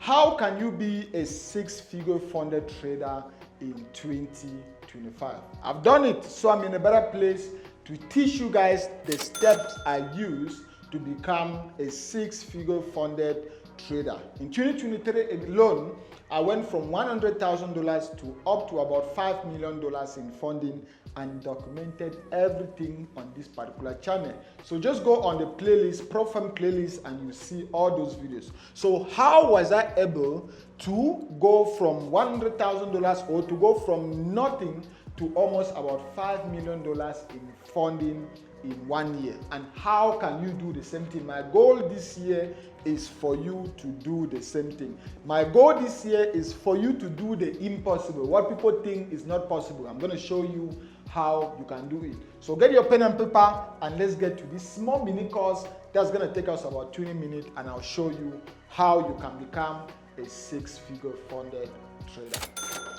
how can you be a six-figure funded trader in 2025? I've done it, so I'm in a better place to teach you guys the steps I use to become a six-figure funded trader. In 2023 alone, I went from $100,000 to up to about $5 million in funding and documented everything on this particular channel. So just go on the playlist, profam playlist, and you see all those videos. So how was I able to go from $100,000 or to go from nothing to almost about $5 million in funding in 1 year? And how can you do the same thing? My goal this year is for you to do the same thing. My goal this year is for you to do the impossible. What people think is not possible, I'm going to show you how you can do it. So get your pen and paper and let's get to this small mini course that's going to take us about 20 minutes, and I'll show you how you can become a six-figure funded trader.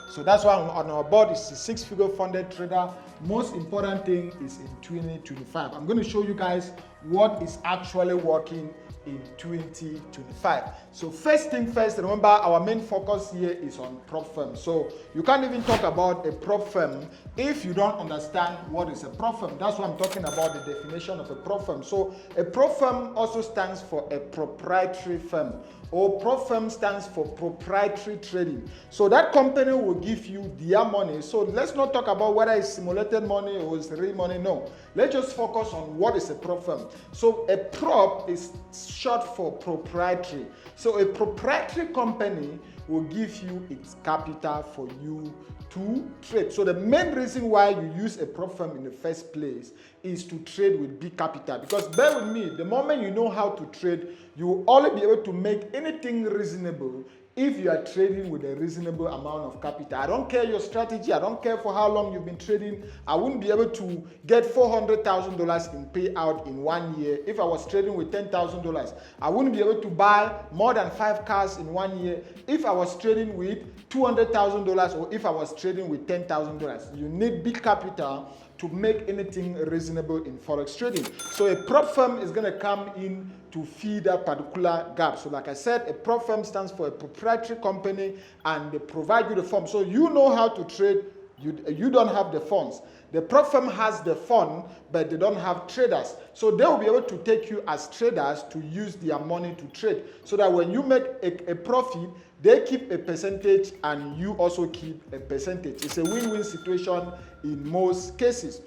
So that's why on our board is a six-figure funded trader. Most important thing is in 2025. I'm going to show you guys what is actually working in 2025. So first thing first, remember our main focus here is on prop firm. So you can't even talk about a prop firm if you don't understand what is a prop firm. That's why I'm talking about the definition of a prop firm. So a prop firm also stands for a proprietary firm, or prop firm stands for proprietary trading. So that company will give you their money. So let's not talk about whether it's simulated money or it's real money. No, let's just focus on what is a prop firm. So a prop is short for proprietary. So a proprietary company will give you its capital for you to trade. So the main reason why you use a prop firm in the first place is to trade with big capital. Because bear with me, the moment you know how to trade, you will only be able to make anything reasonable if you are trading with a reasonable amount of capital. I don't care your strategy, I don't care for how long you've been trading. I wouldn't be able to get $400,000 in payout in 1 year if I was trading with $10,000. I wouldn't be able to buy more than 5 cars in 1 year if I was trading with $200,000 or if I was trading with $10,000. You need big capital to make anything reasonable in Forex trading. So a prop firm is going to come in to feed that particular gap. So like I said, a prop firm stands for a proprietary company and they provide you the funds. So you know how to trade, you don't have the funds. The prop firm has the fund, but they don't have traders. So they will be able to take you as traders to use their money to trade. So that when you make a profit, they keep a percentage and you also keep a percentage. It's a win-win situation in most cases.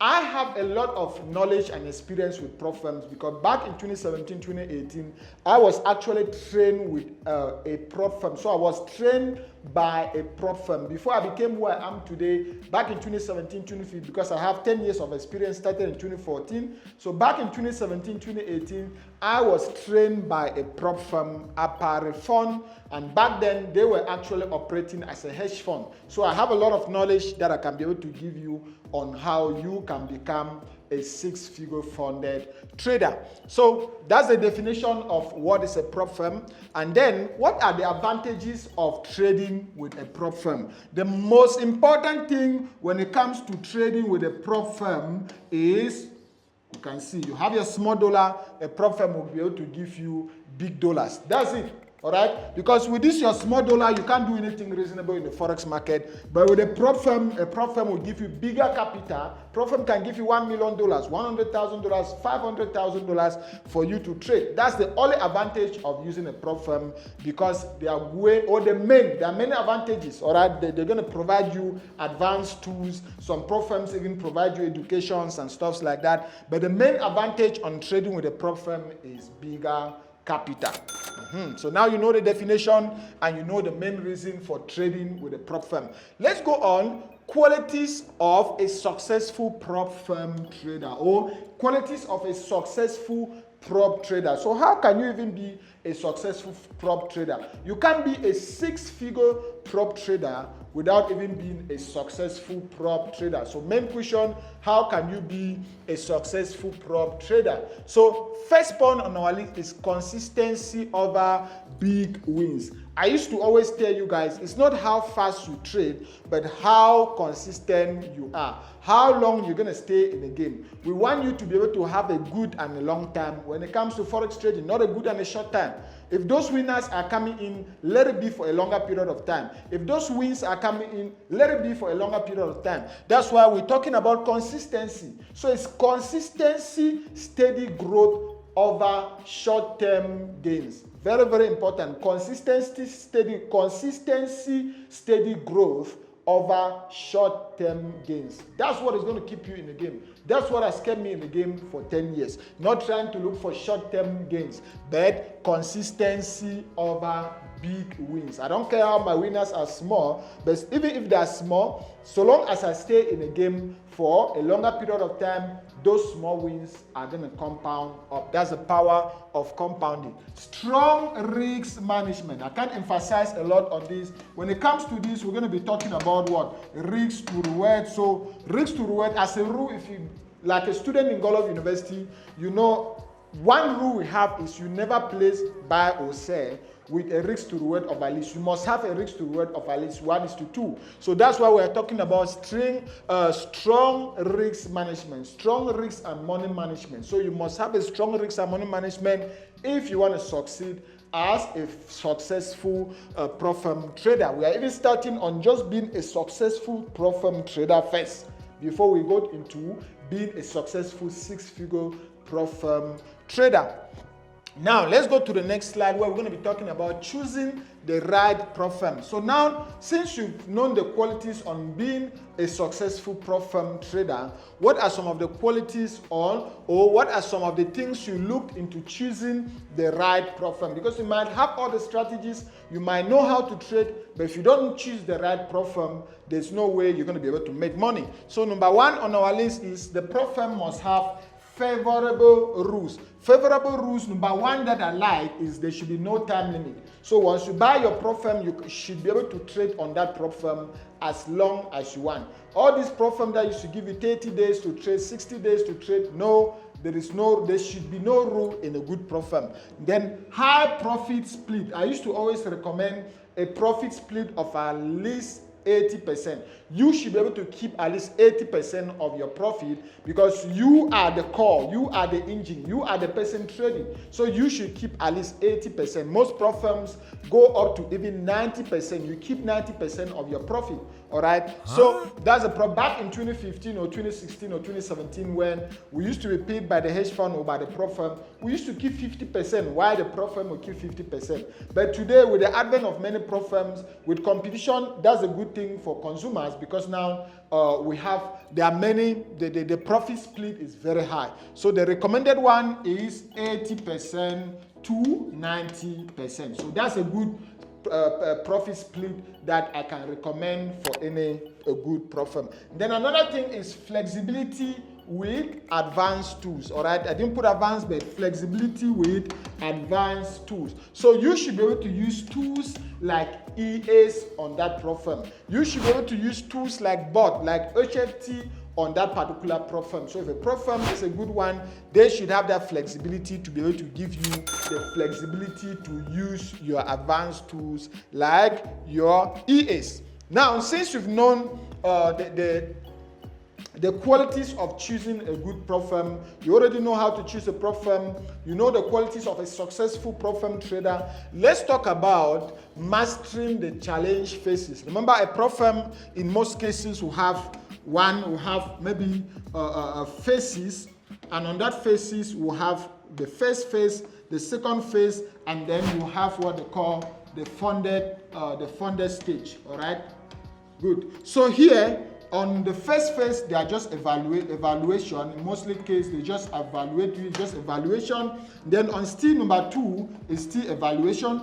I have a lot of knowledge and experience with prop firms because back in 2017, 2018, I was actually trained with a prop firm. So I was trained by a prop firm before I became who I am today. Back in 2017, 2015, because I have 10 years of experience, started in 2014. So back in 2017, 2018, I was trained by a prop firm, a fund, and back then they were actually operating as a hedge fund. So I have a lot of knowledge that I can be able to give you on how you can become a six-figure funded trader. So that's the definition of what is a prop firm. And then what are the advantages of trading with a prop firm? The most important thing when it comes to trading with a prop firm is, you can see, you have your small dollar, a prop firm will be able to give you big dollars. That's it. All right, because with this your small dollar, you can't do anything reasonable in the Forex market. But with a prop firm will give you bigger capital. Prop firm can give you $1 million, $100,000, $500,000 for you to trade. That's the only advantage of using a prop firm, because they are there are many advantages. All right, they're going to provide you advanced tools. Some prop firms even provide you educations and stuff like that. But the main advantage on trading with a prop firm is bigger capital. So now you know the definition and you know the main reason for trading with a prop firm. Let's go on. Qualities of a successful prop firm trader, or qualities of a successful prop trader. So how can you even be a successful prop trader? You can't be a six-figure prop trader without even being a successful prop trader. So main question, how can you be a successful prop trader? So first point on our list is consistency over big wins. I used to always tell you guys, it's not how fast you trade, but how consistent you are. How long you're going to stay in the game. We want you to be able to have a good and a long time when it comes to Forex trading, not a good and a short time. If those winners are coming in, let it be for a longer period of time. If those wins are coming in, let it be for a longer period of time. That's why we're talking about consistency. So it's consistency, steady growth over short-term gains. Very, very important. Consistency, steady growth over short-term gains. That's what is going to keep you in the game. That's what has kept me in the game for 10 years. Not trying to look for short-term gains, but consistency over big wins. I don't care how my winners are small, but even if they are small, so long as I stay in the game for a longer period of time, those small wins are going to compound up. That's the power of compounding. Strong risk management. I can't emphasize a lot on this. When it comes to this, we're going to be talking about what? Risk to reward. So risk to reward, as a rule, if you, like a student in Godlove University, you know, one rule we have is you never place buy or sell with a risk to reward of at least. You must have a risk to reward of at least 1:2. So that's why we're talking about strong risk management, strong risk and money management. So you must have a strong risk and money management if you want to succeed as a successful profam trader. We are even starting on just being a successful profam trader first before we go into being a successful 6-figure profam trader. Now, let's go to the next slide where we're going to be talking about choosing the right profam. So now, since you've known the qualities on being a successful profam trader, what are some of the qualities or what are some of the things you looked into choosing the right profam? Because you might have all the strategies, you might know how to trade, but if you don't choose the right profam, there's no way you're going to be able to make money. So number one on our list is the profam must have favorable rules. Favorable rules, number one that I like is there should be no time limit. So once you buy your profam, you should be able to trade on that profam as long as you want. All these profam that used to give you 30 days to trade, 60 days to trade, no, there should be no rule in a good profam. Then high profit split. I used to always recommend a profit split of at least 80%. You should be able to keep at least 80% of your profit because you are the core, you are the engine, you are the person trading. So you should keep at least 80%. Most profams go up to even 90%. You keep 90% of your profit. All right. So that's a problem. Back in 2015 or 2016 or 2017, when we used to be paid by the hedge fund or by the profam, we used to keep 50%. Why the profam will keep 50%? But today, with the advent of many profams, with competition, that's a good thing for consumers because now there are many. The profit split is very high. So the recommended one is 80% to 90%. So that's a good profit split that I can recommend for a good profam. Then another thing is flexibility with advanced tools. All right, I didn't put advanced, but flexibility with advanced tools. So you should be able to use tools like EAs on that profam. You should be able to use tools like bot, like HFT on that particular profam. So if a profam is a good one, they should have that flexibility to be able to give you the flexibility to use your advanced tools like your EAs. Now, since you've known the qualities of choosing a good profam, you already know how to choose a profam, you know the qualities of a successful profam trader. Let's talk about mastering the challenge phases. Remember, a profam in most cases will have maybe phases, and on that phases we'll have the first phase, the second phase, and then you have what they call the funded stage. All right, good. So here on the first phase, they are just evaluation. In most cases, they just evaluate you, just evaluation. Then on stage number 2 is still evaluation.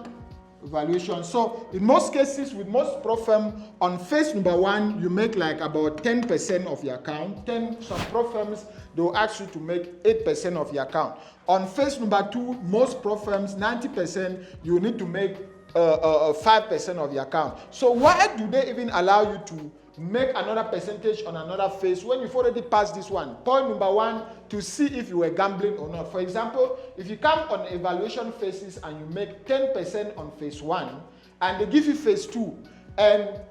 So in most cases, with most profam, on phase number 1, you make like about 10% of your account. Some profams, they will ask you to make 8% of your account. On phase number 2, most profams, 90%, you need to make 5% of your account. So why do they even allow you to make another percentage on another phase when you've already passed this one? Point number 1, to see if you were gambling or not. For example, if you come on evaluation phases and you make 10% on phase 1 and they give you phase 2, and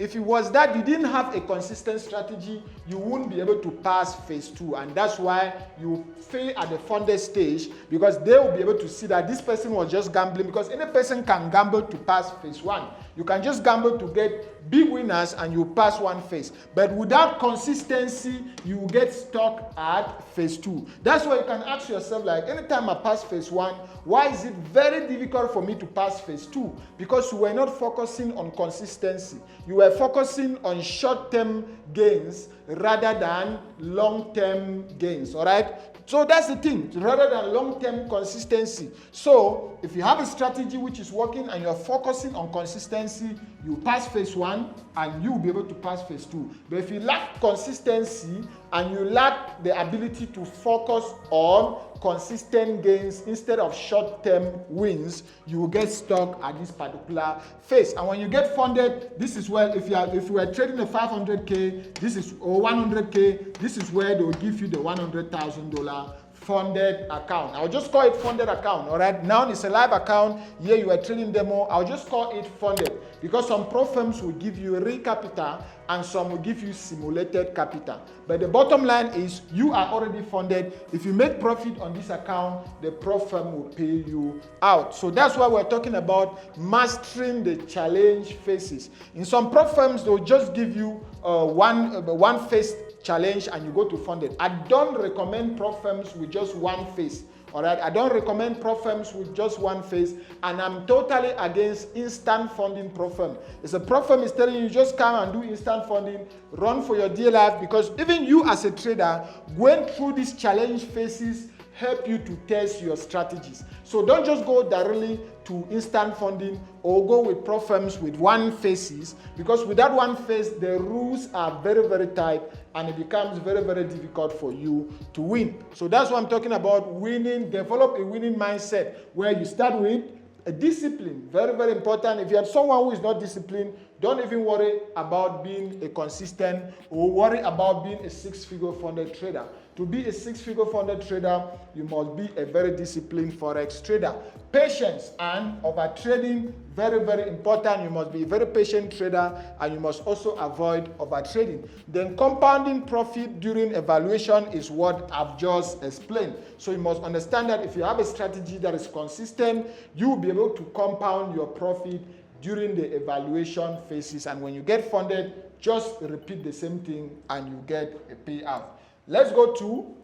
If it was that you didn't have a consistent strategy, you wouldn't be able to pass phase 2. And that's why you fail at the funded stage, because they will be able to see that this person was just gambling, because any person can gamble to pass phase 1. You can just gamble to get big winners and you pass one phase. But without consistency, you will get stuck at phase 2. That's why you can ask yourself, like, anytime I pass phase 1, why is it very difficult for me to pass phase 2? Because you were not focusing on consistency. You were focusing on short-term gains rather than long-term gains, all right? So that's the thing, rather than long-term consistency. So if you have a strategy which is working and you're focusing on consistency, you pass phase 1 and you'll be able to pass phase 2. But if you lack consistency and you lack the ability to focus on consistent gains instead of short-term wins, you will get stuck at this particular phase. And when you get funded, this is where, if you are trading a 500K, this is, or 100K, this is where they will give you the $100,000 funded account. I'll just call it funded account, all right? Now it's a live account. Here you are trading demo. I'll just call it funded, because some pro firms will give you real capital and some will give you simulated capital. But the bottom line is you are already funded. If you make profit on this account, the pro firm will pay you out. So that's why we're talking about mastering the challenge phases. In some pro firms, they'll just give you one phase challenge and you go to funded. I don't recommend pro firms with just one phase. All right, I don't recommend pro firms with just one phase, and I'm totally against instant funding pro firm. If a pro firm is telling you just come and do instant funding, run for your dear life, because even you as a trader going through these challenge phases help you to test your strategies. So don't just go directly to instant funding or go with pro firms with one phases, because with that one phase, the rules are very, very tight and it becomes very, very difficult for you to win. So that's what I'm talking about, winning. Develop a winning mindset where you start with a discipline. Very, very important. If you have someone who is not disciplined, don't even worry about being a consistent or worry about being a six-figure funded trader. To be a six-figure funded trader, you must be a very disciplined Forex trader. Patience and overtrading, very, very important. You must be a very patient trader and you must also avoid overtrading. Then compounding profit during evaluation is what I've just explained. So you must understand that if you have a strategy that is consistent, you will be able to compound your profit during the evaluation phases. And when you get funded, just repeat the same thing and you get a payout. Let's go to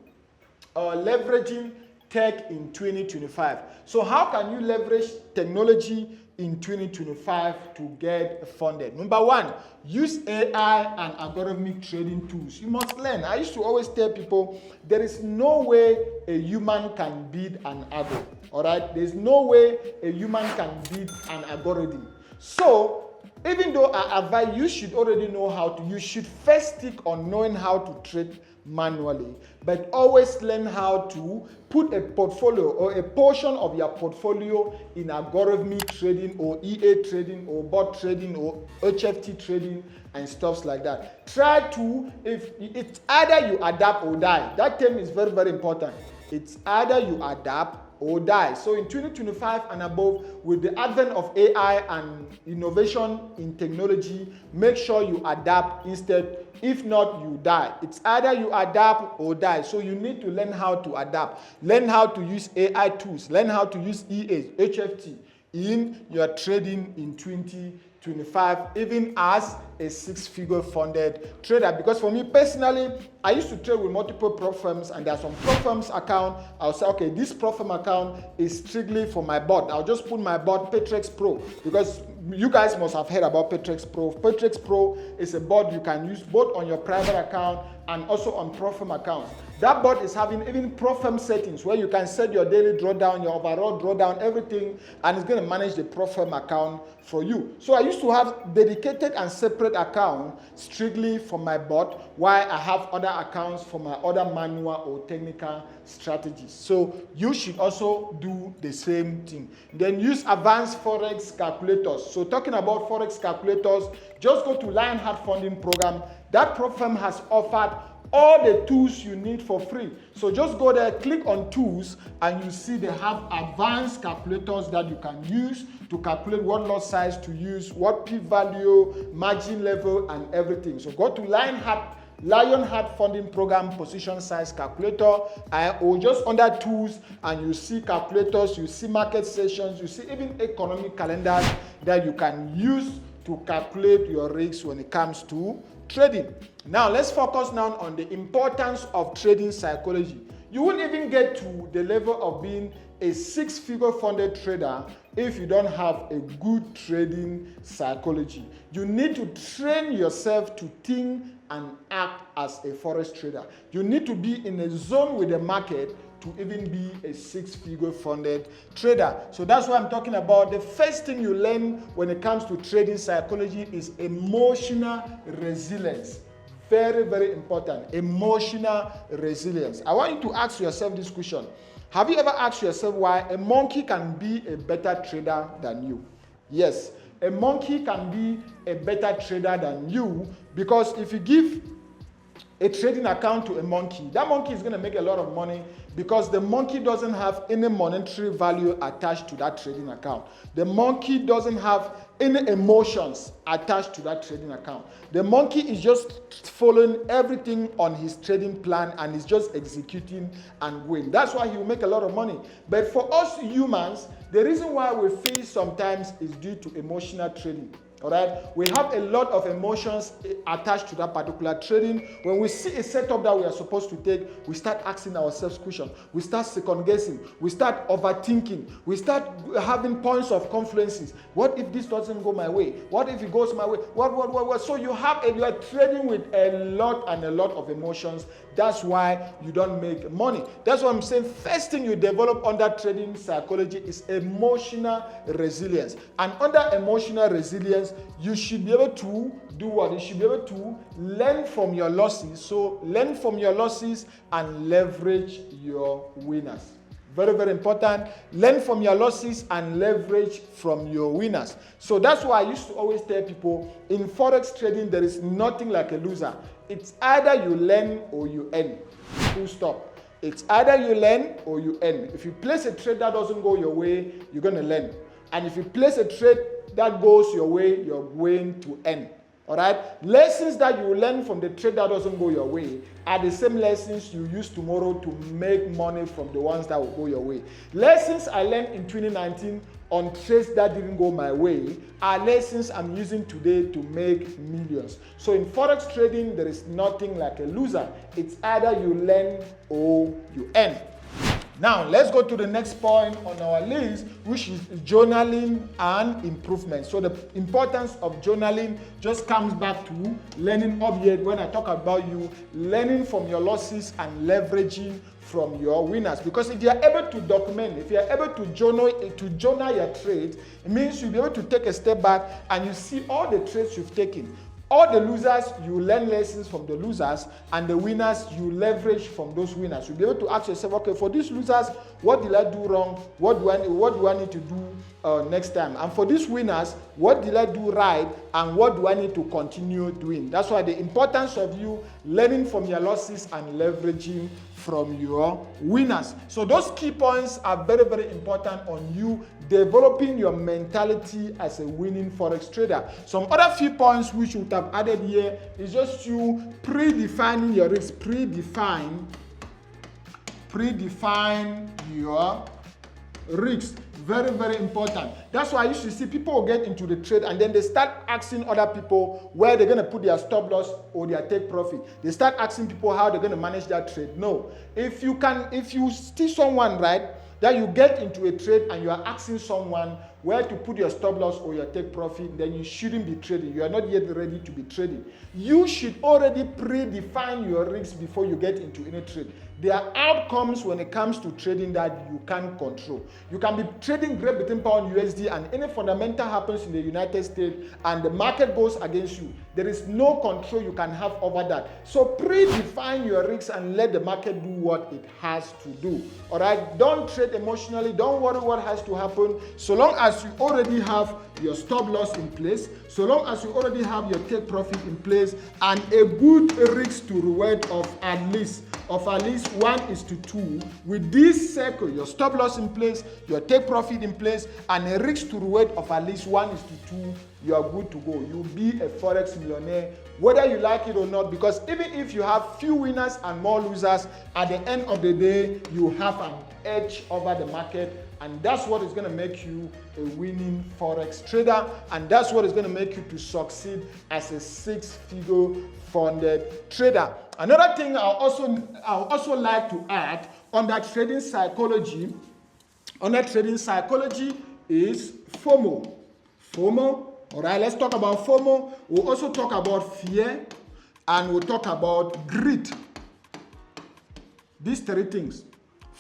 leveraging tech in 2025. So how can you leverage technology in 2025 to get funded? Number one, use AI and algorithmic trading tools. You must learn. I used to always tell people there is no way a human can beat an algo. All right? There's no way a human can beat an algorithm. So even though I advise you should already know how to, you should first stick on knowing how to trade manually, but always learn how to put a portfolio or a portion of your portfolio in algorithmic trading or EA trading or bot trading or HFT trading and stuff like that. Try to, if it's either you adapt or die. That term is very, very important. It's either you adapt or die. So in 2025 and above, with the advent of AI and innovation in technology, make sure you adapt instead. If not, you die. It's either you adapt or die. So you need to learn how to adapt. Learn how to use AI tools. Learn how to use EA, HFT in your trading in 2025, even as a six-figure funded trader. Because for me personally, I used to trade with multiple pro firms, and there are some pro firms account. I'll say, okay, this pro firm account is strictly for my bot. I'll just put my bot Petrex Pro, because you guys must have heard about Petrex Pro. Petrex Pro is a bot you can use both on your private account and also on pro firm accounts. That bot is having even pro firm settings where you can set your daily drawdown, your overall drawdown, everything, and it's going to manage the pro firm account for you. So I used to have dedicated and separate account strictly for my bot, while I have other accounts for my other manual or technical strategies. So you should also do the same thing. Then use advanced Forex calculators. So talking about Forex calculators, just go to Lionheart Funding Program. That pro firm has offered all the tools you need for free. So just go there, click on tools, and you see they have advanced calculators that you can use to calculate what lot size to use, what p-value, margin level, and everything. So go to Lionheart Funding Program Position Size Calculator, or just under tools, and you see calculators, you see market sessions, you see even economic calendars that you can use to calculate your risks when it comes to trading. Now let's focus now on the importance of trading psychology. You won't even get to the level of being a six-figure funded trader if you don't have a good trading psychology. You need to train yourself to think and act as a forex trader. You need to be in a zone with the market to even be a six-figure funded trader. So that's what I'm talking about. The first thing you learn when it comes to trading psychology is emotional resilience. Very, very important. Emotional resilience. I want you to ask yourself this question. Have you ever asked yourself why a monkey can be a better trader than you? Yes, a monkey can be a better trader than you, because if you give a trading account to a monkey, that monkey is going to make a lot of money because the monkey doesn't have any monetary value attached to that trading account. The monkey doesn't have any emotions attached to that trading account. The monkey is just following everything on his trading plan and is just executing and going. That's why he will make a lot of money. But for us humans, the reason why we fail sometimes is due to emotional trading. All right, we have a lot of emotions attached to that particular trading. When we see a setup that we are supposed to take, we start asking ourselves questions. We start second guessing. We start overthinking. We start having points of confluences. What if this doesn't go my way? What if it goes my way? What? So you are trading with a lot of emotions. That's why you don't make money. That's what I'm saying. First thing you develop under trading psychology is emotional resilience. And under emotional resilience, you should be able to do what? You should be able to learn from your losses. So learn from your losses and leverage your winners. Very, very important. Learn from your losses and leverage from your winners. So that's why I used to always tell people, in Forex trading, there is nothing like a loser. It's either you learn or you earn. Full stop. It's either you learn or you earn. If you place a trade that doesn't go your way, you're going to learn. And if you place a trade that goes your way, you're going to earn. All right? Lessons that you learn from the trade that doesn't go your way are the same lessons you use tomorrow to make money from the ones that will go your way. Lessons I learned in 2019 on trades that didn't go my way are lessons I'm using today to make millions. So in Forex trading, there is nothing like a loser. It's either you learn or you earn. Now, let's go to the next point on our list, which is journaling and improvement. So the importance of journaling just comes back to learning object when I talk about you learning from your losses and leveraging from your winners. Because if you are able to document, if you are able to journal your trades, it means you'll be able to take a step back and you see all the trades you've taken. All the losers, you learn lessons from the losers, and the winners, you leverage from those winners. You'll be able to ask yourself, okay, for these losers, what did I do wrong? What do I need to do next time? And for these winners, what did I do right? And what do I need to continue doing? That's why the importance of you learning from your losses and leveraging from your winners. So those key points are very, very important on you developing your mentality as a winning Forex trader. Some other few points which you would have added here is just you predefining your risk. Predefine your risks. Very, very important. That's why I used to see people get into the trade and then they start asking other people where they're going to put their stop loss or their take profit. They start asking people how they're going to manage that trade. No. If you see someone, right, that you get into a trade and you are asking someone where to put your stop loss or your take profit, then you shouldn't be trading. You are not yet ready to be trading. You should already predefine your risks before you get into any trade. There are outcomes when it comes to trading that you can't control. You can be trading Great Britain Pound USD and any fundamental happens in the United States and the market goes against you. There is no control you can have over that. So predefine your risks and let the market do what it has to do. All right, don't trade emotionally. Don't worry what has to happen. So long as you already have your stop loss in place, so long as you already have your take profit in place and a good risk to reward of at least 1:2. With this circle, your stop loss in place, your take profit in place, and a risk to reward of at least 1:2, you are good to go. You'll be a Forex millionaire, whether you like it or not, because even if you have few winners and more losers, at the end of the day, you have an edge over the market. And that's what is going to make you a winning Forex trader. And that's what is going to make you to succeed as a 6-figure funded trader. Another thing I'll also like to add on that trading psychology, is FOMO. All right, let's talk about FOMO. We'll also talk about fear and we'll talk about greed. These 3 things.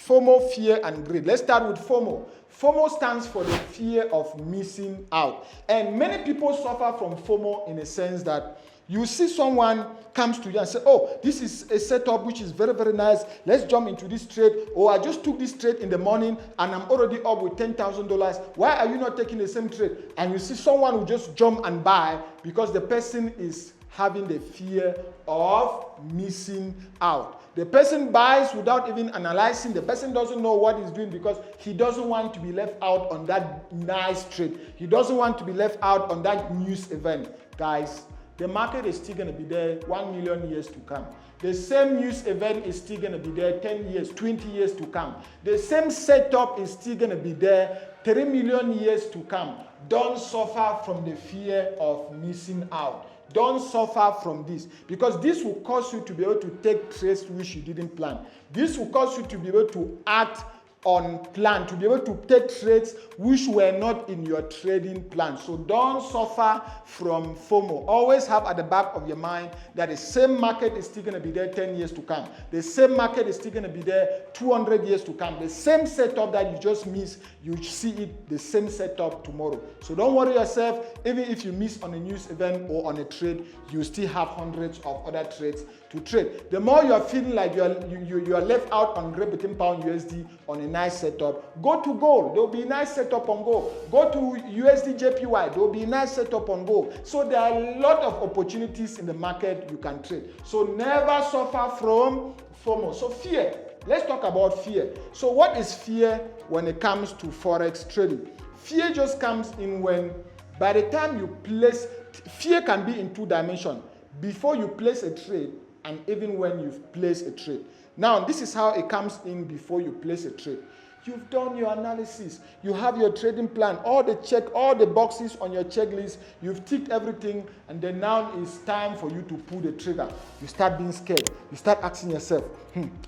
FOMO, fear, and greed. Let's start with FOMO. FOMO stands for the fear of missing out. And many people suffer from FOMO in a sense that you see someone comes to you and say, oh, this is a setup which is very, very nice. Let's jump into this trade. Oh, I just took this trade in the morning and I'm already up with $10,000. Why are you not taking the same trade? And you see someone who just jump and buy because the person is having the fear of missing out. The person buys without even analyzing. The person doesn't know what he's doing because he doesn't want to be left out on that nice trade. He doesn't want to be left out on that news event. Guys, the market is still going to be there 1 million years to come. The same news event is still going to be there 10 years, 20 years to come. The same setup is still going to be there 3 million years to come. Don't suffer from the fear of missing out. Don't suffer from this, because this will cause you to be able to take trades which you didn't plan. This will cause you to be able to act on plan, to be able to take trades which were not in your trading plan. So don't suffer from FOMO. Always have at the back of your mind that the same market is still going to be there 10 years to come. The same market is still going to be there 200 years to come. The same setup that you just missed, you see it the same setup tomorrow. So don't worry yourself. Even if you miss on a news event or on a trade, you still have hundreds of other trades to trade. The more you are feeling like you are left out on Great Britain Pound USD on a nice setup, go to gold. There will be a nice setup on gold. Go to USD JPY. There will be a nice setup on gold. So there are a lot of opportunities in the market you can trade. So never suffer from FOMO. So fear. Let's talk about fear. So what is fear when it comes to Forex trading? Fear just comes in when, by the time you place, fear can be in 2 dimensions. Before you place a trade and even when you've placed a trade. Now, this is how it comes in before you place a trade. You've done your analysis. You have your trading plan, all the boxes on your checklist. You've ticked everything, and then now it's time for you to pull the trigger. You start being scared. You start asking yourself,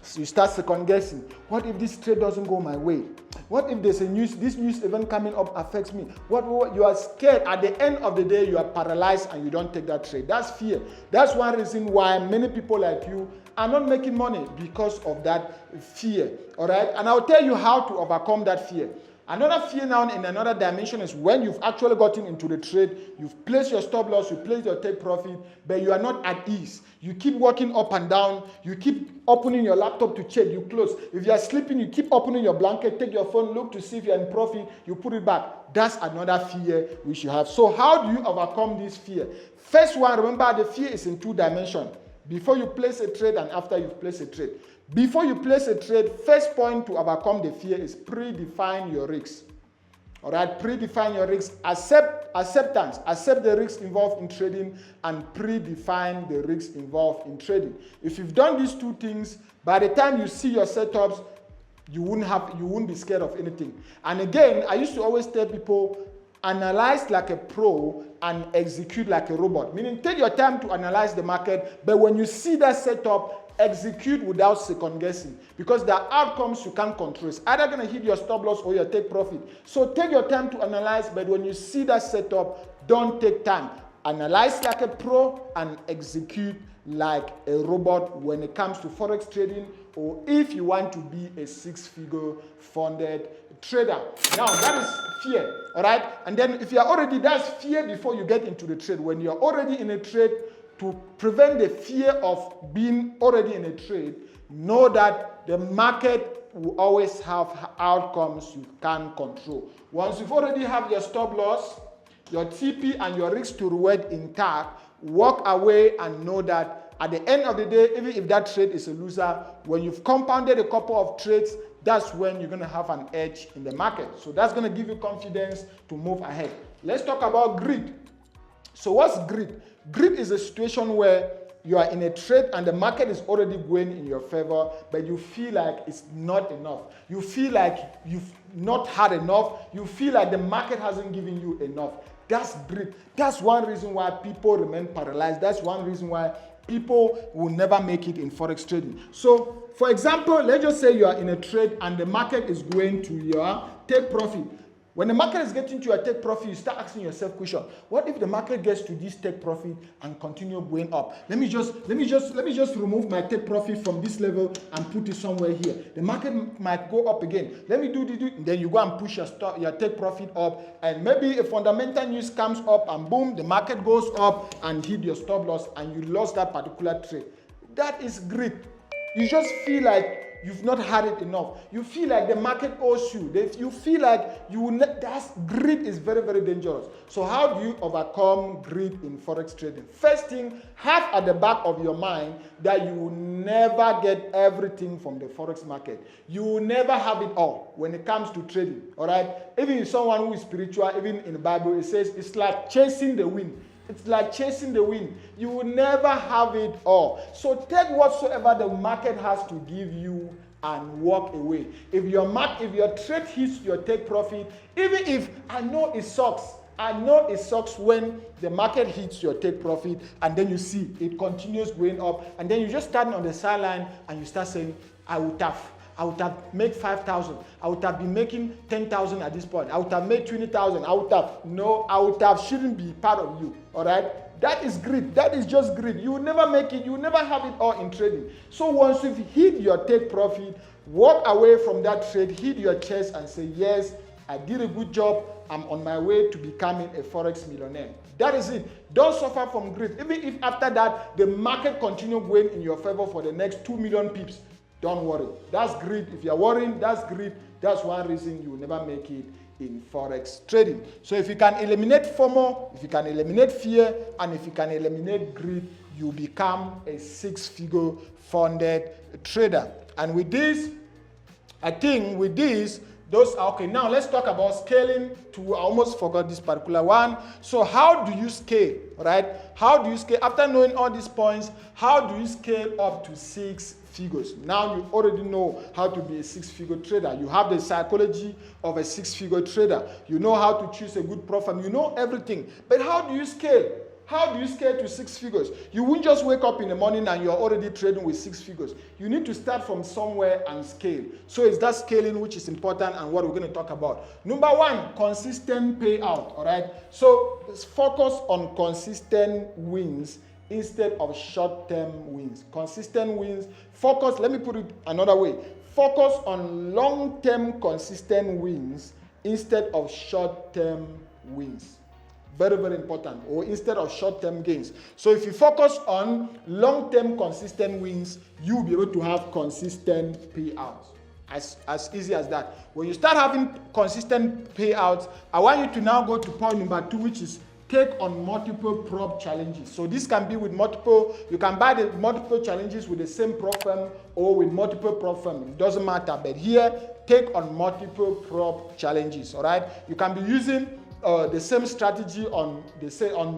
So you start second guessing. What if this trade doesn't go my way? What if there's this news event coming up affects me? What you are scared. At the end of the day, you are paralyzed and you don't take that trade. That's fear. That's one reason why many people like you are not making money, because of that fear. All right, and I'll tell you how to overcome that fear. Another fear now in another dimension is when you've actually gotten into the trade, you've placed your stop loss, you placed your take profit, but you are not at ease. You keep walking up and down, you keep opening your laptop to check, you close. If you are sleeping, you keep opening your blanket, take your phone, look to see if you're in profit, you put it back. That's another fear we should have. So how do you overcome this fear? First one, remember the fear is in 2 dimensions. Before you place a trade and after you've placed a trade. Before you place a trade, first point to overcome the fear is predefine your risks. All right, predefine your risks. Acceptance. Accept the risks involved in trading and predefine the risks involved in trading. If you've done these 2 things, by the time you see your setups, you won't be scared of anything. And again, I used to always tell people, analyze like a pro and execute like a robot. Meaning, take your time to analyze the market, but when you see that setup, execute without second guessing, because there are outcomes you can't control. It's either going to hit your stop loss or your take profit. So take your time to analyze, but when you see that setup, don't take time. Analyze like a pro and execute like a robot when it comes to Forex trading, or if you want to be a 6-figure funded trader. Now that is fear, all right? And then if you are already, that's fear before you get into the trade. When you're already in a trade, to prevent the fear of being already in a trade, know that the market will always have outcomes you can't control. Once you've already have your stop loss, your TP and your risk to reward intact, walk away and know that at the end of the day, even if that trade is a loser, when you've compounded a couple of trades, that's when you're going to have an edge in the market. So that's going to give you confidence to move ahead. Let's talk about greed. So what's greed? Greed is a situation where you are in a trade and the market is already going in your favor, but you feel like it's not enough. You feel like you've not had enough. You feel like the market hasn't given you enough. That's greed. That's one reason why people remain paralyzed. That's one reason why people will never make it in Forex trading. So, for example, let's just say you are in a trade and the market is going to your take profit. When the market is getting to your take profit, you start asking yourself question: what if the market gets to this take profit and continue going up? Let me just remove my take profit from this level and put it somewhere here. The market might go up again. Let me do this, then you go and push your take profit up, and maybe a fundamental news comes up and boom, the market goes up and hit your stop loss and you lost that particular trade. That is greed. You just feel like you've not had it enough. You feel like the market owes you. You feel like that's greed is very, very dangerous. So how do you overcome greed in Forex trading? First thing, have at the back of your mind that you will never get everything from the Forex market. You will never have it all when it comes to trading, all right? Even if someone who is spiritual, even in the Bible, it says it's like chasing the wind. It's like chasing the wind. You will never have it all. So take whatsoever the market has to give you and walk away. If your trade hits your take profit, even if I know it sucks when the market hits your take profit and then you see it continues going up and then you just stand on the sideline and you start saying, I would have made 5,000. I would have been making 10,000 at this point. I would have made 20,000. I would have shouldn't be part of you. All right? That is greed. That is just greed. You will never make it. You will never have it all in trading. So once you've hit your take profit, walk away from that trade, hit your chest and say, yes, I did a good job. I'm on my way to becoming a Forex millionaire. That is it. Don't suffer from greed. Even if after that, the market continues going in your favor for the next 2 million pips, don't worry. That's greed. If you're worrying, that's greed. That's one reason you will never make it in Forex trading. So if you can eliminate FOMO, if you can eliminate fear, and if you can eliminate greed, you become a 6-figure funded trader. And with this, I think with this, those are okay. Now let's talk about scaling. I almost forgot this particular one. So how do you scale, right? How do you scale? After knowing all these points, how do you scale up to 6 figures? Now you already know how to be a 6-figure trader. You have the psychology of a 6-figure trader. You know how to choose a good profam. You know everything. But how do you scale? How do you scale to 6 figures? You won't just wake up in the morning and you're already trading with 6 figures. You need to start from somewhere and scale. So it's that scaling which is important and what we're going to talk about. Number 1, consistent payout. All right. So let's focus on consistent wins instead of short-term wins. Consistent wins. Focus, let me put it another way. Focus on long-term consistent wins instead of short-term wins. Very, very important. Or instead of short-term gains. So if you focus on long-term consistent wins, you'll be able to have consistent payouts. As easy as that. When you start having consistent payouts, I want you to now go to point number 2, which is take on multiple prop challenges. So this can be with multiple, you can buy the multiple challenges with the same profam or with multiple profam. It doesn't matter. But here, take on multiple prop challenges. All right. You can be using the same strategy on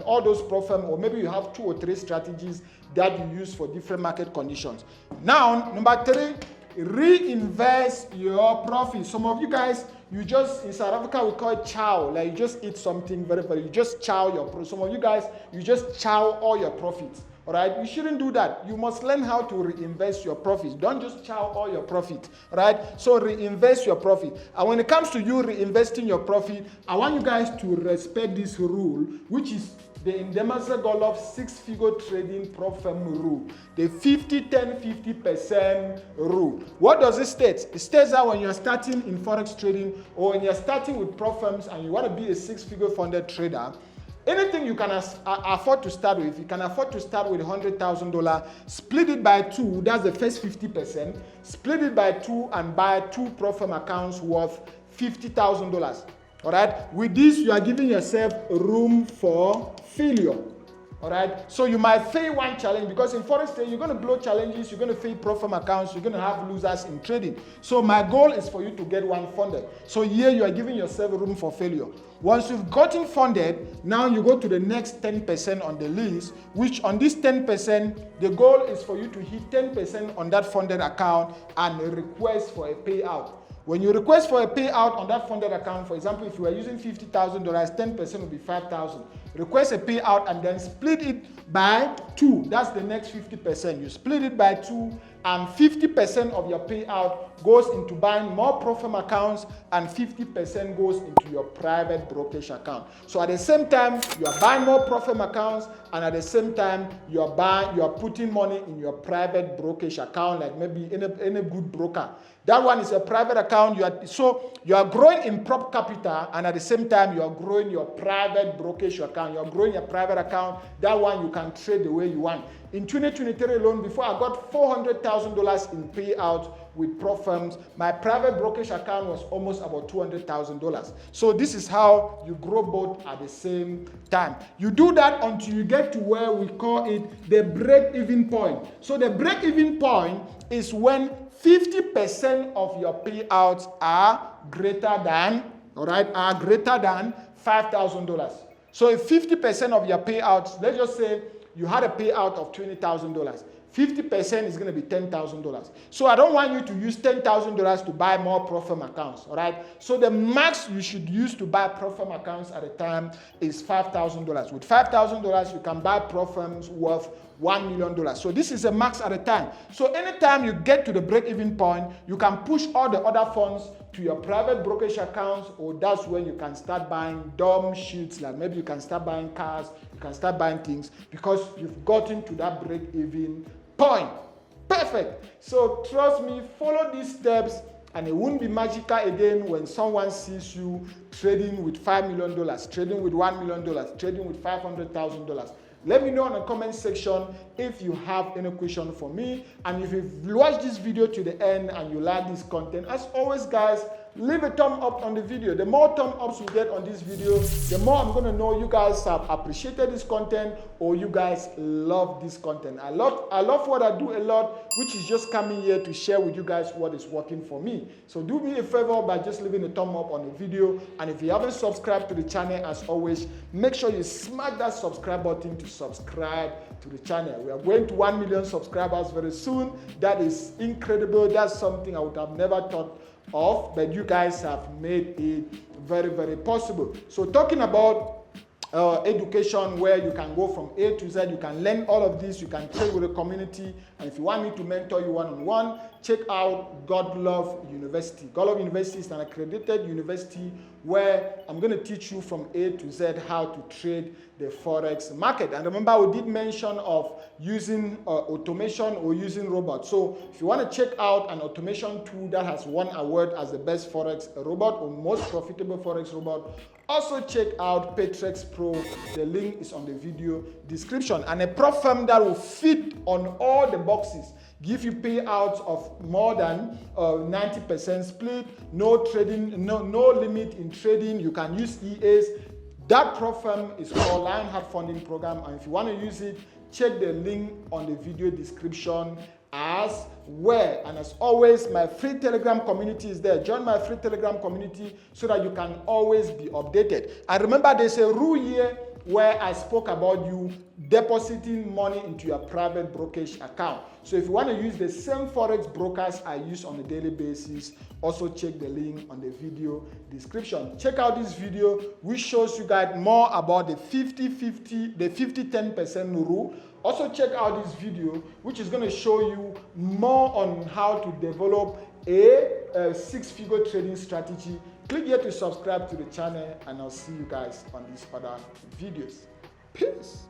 all those profam, or maybe you have 2 or 3 strategies that you use for different market conditions. Now, number 3, reinvest your profit. Some of you guys, you just, in South Africa we call it chow, like you just eat something you just chow your profit. Some of you guys, you just chow all your profits. All right, you shouldn't do that. You must learn how to reinvest your profits. Don't just chow all your profit. All right, so reinvest your profit. And when it comes to you reinvesting your profit, I want you guys to respect this rule, which is the Ndemazeah Godlove 6-figure trading profam rule, the 50-10-50% rule. What does it state? It states that when you're starting in Forex trading or when you're starting with profams and you want to be a 6-figure funded trader, anything you can afford to start with, you can afford to start with $100,000, split it by 2, that's the first 50%, split it by 2 and buy 2 profam accounts worth $50,000. All right, with this, you are giving yourself room for failure. All right, so you might fail one challenge because in Forex trading, you're going to blow challenges, you're going to fail profam accounts, you're going to have losers in trading. So my goal is for you to get one funded. So here you are giving yourself room for failure. Once you've gotten funded, now you go to the next 10% on the list, which on this 10%, the goal is for you to hit 10% on that funded account and request for a payout. When you request for a payout on that funded account, for example, if you are using $50,000, 10% will be $5,000. Request a payout and then split it by 2. That's the next 50%. You split it by 2 and 50% of your payout goes into buying more profam accounts and 50% goes into your private brokerage account. So at the same time, you are buying more profam accounts and at the same time, you are putting money in your private brokerage account, like maybe in a good broker. That one is a private account. You are growing in prop capital and at the same time, you are growing your private brokerage account. You are growing your private account. That one you can trade the way you want. In 2023 alone, before I got $400,000 in payout with profams, my private brokerage account was almost about $200,000. So this is how you grow both at the same time. You do that until you get to where we call it the break-even point. So the break-even point is when 50% of your payouts are greater than $5,000. So if 50% of your payouts, let's just say you had a payout of $20,000, 50% is going to be $10,000. So I don't want you to use $10,000 to buy more profam accounts, all right? So the max you should use to buy profam accounts at a time is $5,000. With $5,000, you can buy profams worth $1 million. So this is a max at a time. So anytime you get to the break-even point, you can push all the other funds to your private brokerage accounts, or that's when you can start buying dumb shits, like maybe you can start buying cars, you can start buying things because you've gotten to that break-even point. Perfect. So trust me, follow these steps and it won't be magical again when someone sees you trading with $5 million, trading with $1 million, trading with $500,000. Let me know in the comment section if you have any question for me. And if you've watched this video to the end and you like this content, as always guys, leave a thumb up on the video. The more thumb ups we get on this video, the more I'm going to know you guys have appreciated this content or you guys love this content. I love what I do a lot, which is just coming here to share with you guys what is working for me. So do me a favor by just leaving a thumb up on the video. And if you haven't subscribed to the channel, as always, make sure you smack that subscribe button to subscribe to the channel. We are going to 1 million subscribers very soon. That is incredible. That's something I would have never thought of, but you guys have made it very, very possible. So talking about education, where you can go from A to Z, you can learn all of this, you can trade with the community, and if you want me to mentor you one-on-one, check out Godlove University. Godlove University is an accredited university where I'm going to teach you from A to Z how to trade the Forex market. And remember, we did mention of using automation or using robots. So if you want to check out an automation tool that has won award as the best Forex robot or most profitable Forex robot, also check out Predefine Pro. The link is on the video description. And a profam that will fit on all the boxes. Give you payouts of more than 90% split, no trading, no limit in trading. You can use EAs. That profam is called Lionheart Funding Program, and if you want to use it, check the link on the video description as well. And as always, my free Telegram community is there. Join my free Telegram community so that you can always be updated. And remember, there's a rule here where I spoke about you depositing money into your private brokerage account. So if you want to use the same Forex brokers I use on a daily basis, also check the link on the video description. Check out this video which shows you guys more about the 50-50, the 50-10% rule. Also check out this video which is going to show you more on how to develop a six-figure trading strategy. Click here to subscribe to the channel, and I'll see you guys on these other videos. Peace.